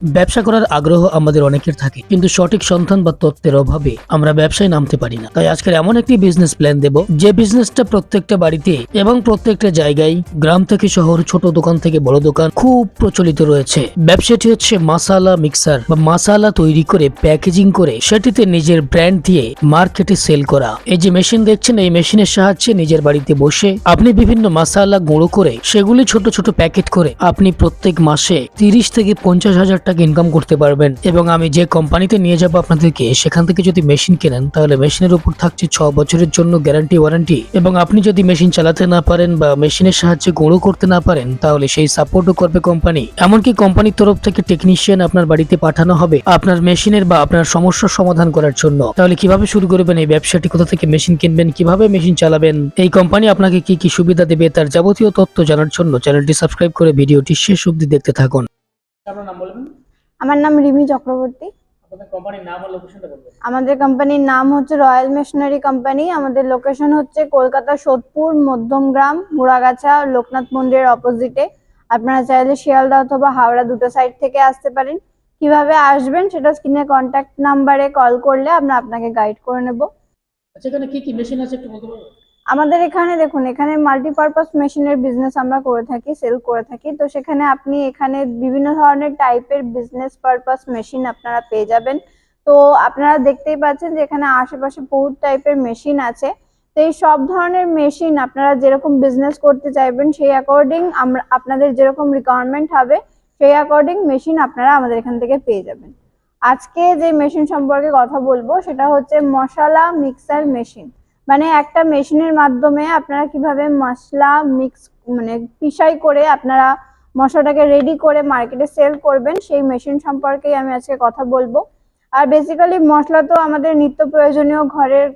ব্যবসা করার আগ্রহ আমাদের অনেকের থাকে, কিন্তু সঠিক সন্ধান বা তথ্যের অভাবে আমরা ব্যবসায় নামতে পারি না। তাই আজকের এমন একটি বিজনেস প্ল্যান দেব, যে বিজনেসটা প্রত্যেকটা বাড়িতে এবং প্রত্যেকটা জায়গায়, গ্রাম থেকে শহর, ছোট দোকান থেকে বড় দোকান, খুব প্রচলিত রয়েছে। ব্যবসাটি হচ্ছে মাসালা মিক্সার বা মাসালা তৈরি করে প্যাকেজিং করে সেটিতে নিজের ব্র্যান্ড দিয়ে মার্কেটে সেল করা। এই যে মেশিন দেখছেন, এই মেশিনের সাহায্যে নিজের বাড়িতে বসে আপনি বিভিন্ন মাসালা গুঁড়ো করে সেগুলি ছোট ছোট প্যাকেট করে আপনি প্রত্যেক মাসে 30 থেকে 50,000 টাকা ইনকাম করতে পারবেন। এবং আমি যে কোম্পানিতে নিয়ে যাব আপনাদেরকে, সেখান থেকে যদি মেশিন কেনেন তাহলে মেশিনের উপর থাকছে 6 বছরের জন্য গ্যারান্টি ওয়ারেন্টি। এবং আপনি যদি মেশিন চালাতে না পারেন বা মেশিনের সাহায্যে গুঁড়ো করতে না পারেন, তাহলে সেই সাপোর্টও করবে কোম্পানি। এমনকি কোম্পানির তরফ থেকে টেকনিশিয়ান আপনার বাড়িতে পাঠানো হবে আপনার মেশিনের বা আপনার সমস্যার সমাধান করার জন্য। তাহলে কিভাবে শুরু করবেন এই ব্যবসাটি, কোথা থেকে মেশিন কিনবেন, কিভাবে মেশিন চালাবেন, এই কোম্পানি আপনাকে কি কি সুবিধা দেবে, তার যাবতীয় তথ্য জানার জন্য চ্যানেলটি সাবস্ক্রাইব করে ভিডিওটি শেষ অবধি দেখতে থাকুন। আপনার নাম বলবেন? আমার নাম রিমি চক্রবর্তী। আপনাদের কোম্পানির নাম আর লোকেশনটা বলবেন। আমাদের কোম্পানির নাম হচ্ছে রয়্যাল মেশিনারি কোম্পানি। আমাদের লোকেশন হচ্ছে কলকাতা সোদপুর, মধ্যমগ্রাম, মুড়াগাছা, লোকনাথ মন্দিরের অপোজিটে। আপনারা চাইলে শিয়ালদা অথবা হাওড়া দুটো সাইড থেকে আসতে পারেন। কিভাবে আসবেন সেটা স্ক্রিনে কন্ট্যাক্ট নাম্বারে কল করলে আমরা আপনাকে গাইড করে নেব। আচ্ছা, এখানে কি কি মেশিন আছে একটু বলতে পারবেন? আমাদের এখানে দেখুন, এখানে মাল্টিপারপাস মেশিনের বিজনেস আমরা করে থাকি, সেল করে থাকি। তো সেখানে আপনি এখানে বিভিন্ন ধরনের টাইপের বিজনেস পারপাস মেশিন আপনারা পেয়ে যাবেন। তো আপনারা দেখতেই পাচ্ছেন যে এখানে আশেপাশে বহুত টাইপের মেশিন আছে। তো এই সব ধরনের মেশিন আপনারা যেরকম বিজনেস করতে চাইবেন সেই অ্যাকর্ডিং আমরা আপনাদের যেরকম রিকোয়ারমেন্ট হবে সেই অ্যাকর্ডিং মেশিন আপনারা আমাদের এখান থেকে পেয়ে যাবেন। আজকে যে মেশিন সম্পর্কে কথা বলবো সেটা হচ্ছে মশলা মিক্সার মেশিন। মানে একটা মেশিনের মাধ্যমে আপনারা কিভাবে মশলা মিক্স মানে পিষাই করে আপনারা মশলাটাকে রেডি করে মার্কেটে সেল করবেন, সেই মেশিন সম্পর্কেই আমি আজকে কথা বলবো। আর বেসিক্যালি মশলা তো আমাদের নিত্য প্রয়োজনীয় ঘরের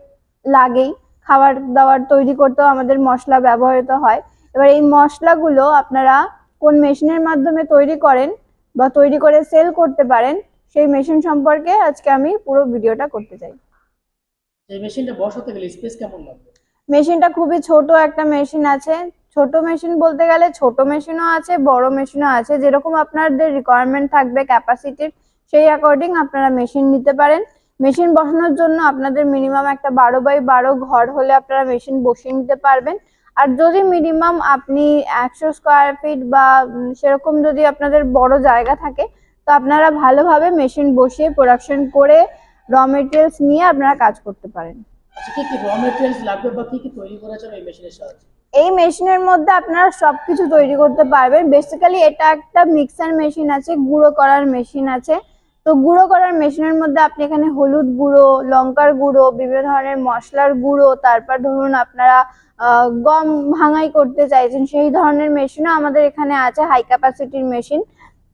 লাগেই, খাবার দাবার তৈরি করতেও আমাদের মশলা ব্যবহৃত হয়। এবার এই মশলাগুলো আপনারা কোন মেশিনের মাধ্যমে তৈরি করেন বা তৈরি করে সেল করতে পারেন, সেই মেশিন সম্পর্কে আজকে আমি পুরো ভিডিওটা করতে চাই। এই মেশিনটা বসাতে গেলে স্পেস কেমন লাগবে? মেশিনটা খুবই ছোট একটা মেশিন আছে। ছোট মেশিন বলতে গেলে ছোট মেশিনও আছে, বড় মেশিনও আছে। যেরকম আপনাদের রিকোয়ারমেন্ট থাকবে ক্যাপাসিটির, সেই অ্যাকর্ডিং আপনারা মেশিন নিতে পারেন। মেশিন বসানোর জন্য আপনাদের মিনিমাম একটা 12x12 ঘর হলে আপনারা মেশিন বসিয়ে নিতে পারবেন। আর যদি মিনিমাম আপনি 100 স্কোয়ার ফিট বা সেরকম যদি আপনাদের বড় জায়গা থাকে, তো আপনারা ভালোভাবে মেশিন বসিয়ে প্রোডাকশন করে র মেটেরিয়ালস নিয়ে আপনারা কাজ করতে পারেন। আচ্ছা, কি কি র মেটেরিয়ালস লাগবে বা কি কি তৈরি করা যাবে এই মেশিনের সাহায্যে? এই মেশিনের মধ্যে আপনারা সবকিছু তৈরি করতে পারবেন। বেসিক্যালি এটা একটা মিক্সার মেশিন আছে, গুঁড়ো করার মেশিন আছে। তো গুঁড়ো করার মেশিনের মধ্যে আপনি এখানে হলুদ গুঁড়ো, লঙ্কার গুঁড়ো, বিভিন্ন ধরনের মশলার গুঁড়ো, তারপর ধরুন আপনারা গম ভাঙাই করতে চাইছেন, সেই ধরনের মেশিনও আমাদের এখানে আছে, হাই ক্যাপাসিটির মেশিন।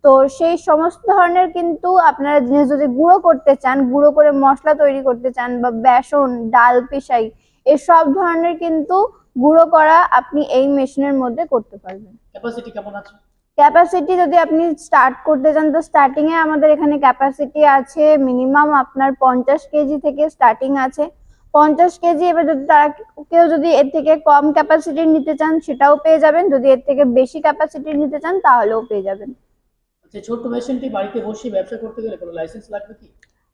তো সেই সমস্ত ধরনের কিন্তু আপনারা জিনিস যদি গুঁড়ো করতে চান, গুঁড়ো করে মশলা তৈরি করতে চান, বা বেসন, ডাল পিসাই, এসব ধরনের কিন্তু গুঁড়ো করা আপনি এই মেশিনের মধ্যে করতে পারবেন। ক্যাপাসিটি কেমন আছে? ক্যাপাসিটি যদি আপনি স্টার্ট করতে চান, তো স্টার্টিং এ আমাদের এখানে ক্যাপাসিটি আছে মিনিমাম আপনার 50 কেজি থেকে স্টার্টিং আছে। 50 কেজি। এবার যদি তারা কেউ যদি এর থেকে কম ক্যাপাসিটির নিতে চান সেটাও পেয়ে যাবেন, যদি এর থেকে বেশি ক্যাপাসিটির নিতে চান তাহলেও পেয়ে যাবেন। আচ্ছা, ছোট্ট মেশিনটি বাড়িতে বসে ব্যবসা করতে গেলে কোনো লাইসেন্স লাগবে কি?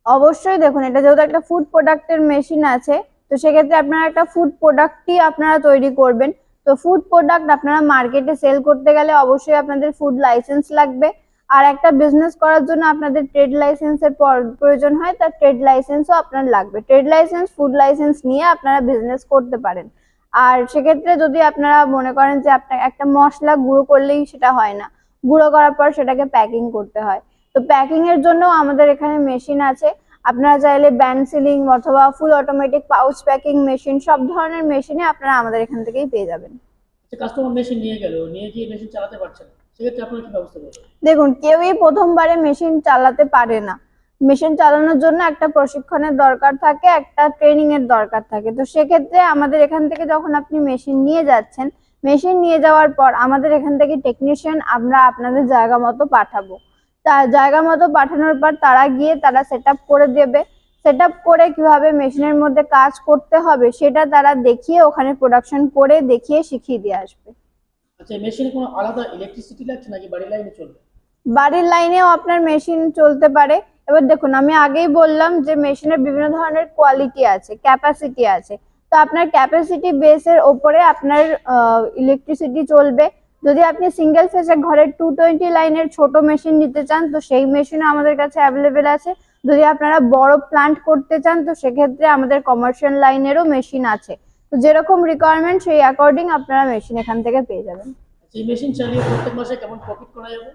অবশ্যই। দেখুন, এটা যেহেতু একটা ফুড প্রোডাক্টের মেশিন আছে, তো সেক্ষেত্রে আপনারা একটা ফুড প্রোডাক্টই আপনারা তৈরি করবেন। তো ফুড প্রোডাক্ট আপনারা মার্কেটে সেল করতে গেলে অবশ্যই আপনাদের ফুড লাইসেন্স লাগবে। আর একটা বিজনেস করার জন্য আপনাদের ট্রেড লাইসেন্সের প্রয়োজন হয়, তার ট্রেড লাইসেন্সও আপনার লাগবে। ট্রেড লাইসেন্স, ফুড লাইসেন্স নিয়ে আপনারা বিজনেস করতে পারেন। আর সেক্ষেত্রে যদি আপনারা মনে করেন যে আপনার একটা মশলা গুঁড়ো করলেই সেটা হয় না, গুঁড়ো করার পর সেটাকে প্যাকিং করতে হয়। তো প্যাকিং এর জন্য আমাদের এখানে মেশিন আছে। আপনারা চাইলে ব্যান্ড সিলিং অথবা full automatic pouch packing machine, সব ধরনের মেশিনে আপনারা আমাদের এখান থেকেই পেয়ে যাবেন। আচ্ছা, কাস্টমার মেশিন নিয়ে গেল, নিয়ে গিয়ে মেশিন চালাতে পারছে না, সেক্ষেত্রে আপনারা কি ব্যবস্থা করবেন? দেখুন, কেউই প্রথমবারে মেশিন চালাতে পারে না। মেশিন চালানোর জন্য একটা প্রশিক্ষণের দরকার থাকে, একটা ট্রেনিং এর দরকার থাকে। তো সেক্ষেত্রে আমাদের এখান থেকে যখন আপনি মেশিন নিয়ে যাচ্ছেন, মেশিন নিয়ে যাওয়ার পর আমাদের এখান থেকে টেকনিশিয়ান আমরা আপনাদের জায়গা মতো পাঠাবো। তার জায়গা মতো পাঠানোর পর তারা গিয়ে তারা সেট আপ করে দেবে। সেট আপ করে কিভাবে মেশিনের মধ্যে কাজ করতে হবে সেটা তারা দেখিয়ে ওখানে প্রোডাকশন করে দেখিয়ে শিখিয়ে দিয়ে আসবে। আচ্ছা, এই মেশিনে কোনো আলাদা ইলেকট্রিসিটি লাগছে নাকি বাড়ি লাইনে চলবে? বাড়ির লাইনেও আপনার মেশিন চলতে পারে। এবার দেখুন, আমি আগেই বললাম যে মেশিনের বিভিন্ন ধরনের কোয়ালিটি আছে, ক্যাপাসিটি আছে। তো আপনার ক্যাপাসিটি বেসের ওপরে আপনার ইলেকট্রিসিটি চলবে। যদি আপনি সিঙ্গেল ফেজে ঘরের 220 লাইনের ছোট মেশিন নিতে চান, তো সেই মেশিনও আমাদের কাছে অ্যাভেলেবেল আছে। যদি আপনারা বড় প্ল্যান্ট করতে চান, তো সেক্ষেত্রে আমাদের কমার্শিয়াল লাইনেরও মেশিন আছে। তো যেরকম রিকোয়ারমেন্ট সেই অ্যাকর্ডিং আপনারা মেশিন এখান থেকে পেয়ে যাবেন। এই মেশিন চালিয়ে প্রত্যেক মাসে কেমন প্রফিট করা যাবে?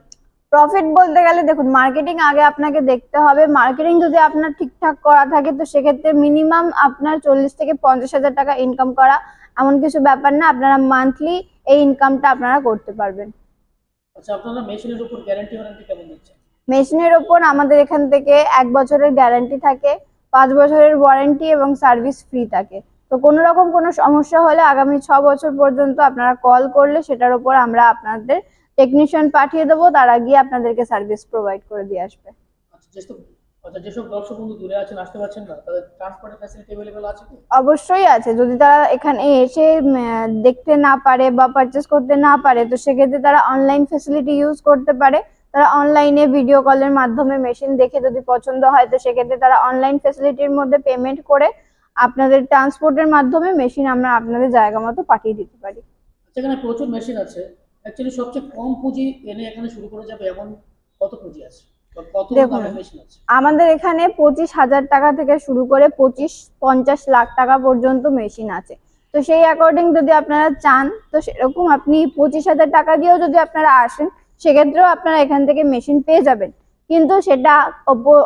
প্রফিট বলতে গেলে দেখুন, মার্কেটিং আগে আপনাকে দেখতে হবে। মার্কেটিং যদি আপনার ঠিকঠাক করা থাকে, তো সেক্ষেত্রে মিনিমাম আপনার 40 থেকে 50,000 টাকা ইনকাম করা এমন কিছু ব্যাপার না। আপনারা মান্থলি এই ইনকামটা আপনারা করতে পারবেন। আচ্ছা, আপনারা মেশিনের উপর গ্যারান্টি ওয়ারেন্টি কেমন দিচ্ছেন? মেশিনের ওপর আমাদের এখান থেকে 1 বছরের গ্যারান্টি থাকে, 5 বছরের ওয়ারেন্টি এবং সার্ভিস ফ্রি থাকে। তো কোনো রকম কোনো সমস্যা হলে আগামী 6 বছর পর্যন্ত আপনারা কল করলে সেটার উপর আমরা আপনাদের টেকনিশিয়ান পাঠিয়ে দেবো, তারা গিয়ে আপনাদেরকে সার্ভিস প্রোভাইড করে দিয়ে আসবে। যেসব দর্শক বন্ধু দূরে আছেন, আসতে পারছেন না, তাদের ট্রান্সপোর্টের ফ্যাসিলিটি अवेलेबल আছে কি? অবশ্যই আছে। যদি তারা এখানে এসে দেখতে না পারে বা পারচেস করতে না পারে, তো সেক্ষেত্রে তারা অনলাইন ফ্যাসিলিটি ইউজ করতে পারে। তারা অনলাইনে ভিডিও কলের মাধ্যমে মেশিন দেখে যদি পছন্দ হয়, তো সেক্ষেত্রে তারা অনলাইন ফ্যাসিলিটির মধ্যে পেমেন্ট করে আপনাদের ট্রান্সপোর্টের মাধ্যমে মেশিন আমরা আপনাদের জায়গা মতো পাঠিয়ে দিতে পারি। সেখানে প্রচুর মেশিন আছে, অ্যাকচুয়ালি সবচেয়ে কম পুঁজি এনে এখানে শুরু করে যাবে এমন কত পুঁজি আছে বা কত দেখুন, দামের মেশিন আছে? আমাদের এখানে 25,000 টাকা থেকে শুরু করে 25-50 লাখ টাকা পর্যন্ত মেশিন আছে। তো সেই অ্যাকর্ডিং যদি আপনারা চান, তো সেরকম আপনি 25,000 টাকা দিয়েও যদি আপনারা আসেন, সেক্ষেত্রেও আপনারা এখান থেকে মেশিন পেয়ে যাবেন। কিন্তু সেটা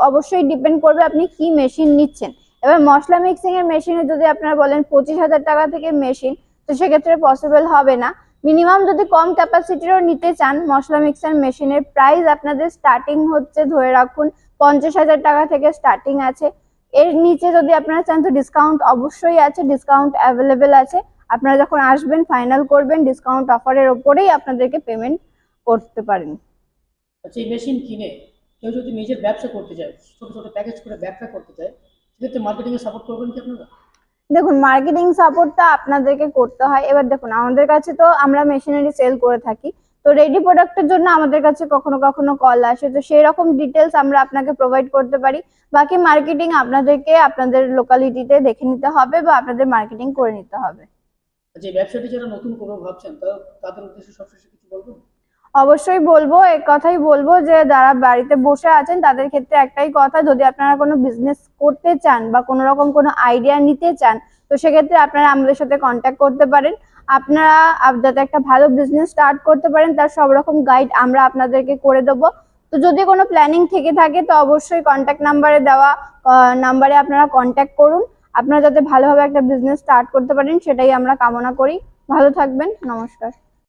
অবশ্যই ডিপেন্ড করবে আপনি কি মেশিন নিচ্ছেন। এবার মশলা মিক্সিং এর মেশিনে যদি আপনারা বলেন 25,000 টাকা থেকে মেশিন, তো সেক্ষেত্রে পসিবল হবে না। মিনিমাম যদি কম ক্যাপাসিটিরও নিতে চান, মশলা মিক্সার মেশিনের প্রাইস আপনাদের স্টার্টিং হচ্ছে ধরে রাখুন 50,000 টাকা থেকে স্টার্টিং আছে। এর নিচে যদি আপনারা চান, তো ডিসকাউন্ট অবশ্যই আছে, ডিসকাউন্ট অ্যাভেলেবেল আছে। আপনারা যখন আসবেন ফাইনাল করবেন, ডিসকাউন্ট অফারের ওপরেই আপনাদেরকে পেমেন্ট করতে পারেন। আচ্ছা, এই মেশিন কিনে কেউ যদি নিজের ব্যবসা করতে চায়, ছোট ছোট প্যাকেজ করে ব্যবসা করতে চায়, সেক্ষেত্রে মার্কেটিং এ সাপোর্ট করবেন কি আপনারা? দেখুন, মার্কেটিং সাপোর্টটা আপনাদেরকে করতে হয়। এবার দেখুন, আমাদের কাছে তো আমরা মেশিনারি সেল করে থাকি, তো রেডি প্রোডাক্টের জন্য আমাদের কাছে কখনো কখনো কল আসে, তো সেই রকম ডিটেলস আমরা আপনাকে প্রোভাইড করতে পারি। বাকি মার্কেটিং আপনাদেরকে আপনাদের লোকালিটিতে দেখে নিতে হবে বা আপনাদের মার্কেটিং করে নিতে হবে। যে ব্যবসাটি যারা নতুন করবো ভাবছেন, তাদের উদ্দেশ্যে সবশেষে কিছু বলবেন? অবশ্যই বলবো, এই কথাই বলবো যে যারা বাড়িতে বসে আছেন তাদের ক্ষেত্রে একটাই কথা, যদি আপনারা কোনো বিজনেস করতে চান বা কোনো রকম কোনো আইডিয়া নিতে চান, তো সেক্ষেত্রে আপনারা আমাদের সাথে কন্ট্যাক্ট করতে পারেন। আপনারা যাতে একটা ভালো বিজনেস স্টার্ট করতে পারেন, তার সব রকম গাইড আমরা আপনাদেরকে করে দেবো। তো যদি কোনো প্ল্যানিং থেকে থাকে, তো অবশ্যই কন্ট্যাক্ট নাম্বারে দেওয়া নাম্বারে আপনারা কন্ট্যাক্ট করুন। আপনারা যাতে ভালোভাবে একটা বিজনেস স্টার্ট করতে পারেন, সেটাই আমরা কামনা করি। ভালো থাকবেন, নমস্কার।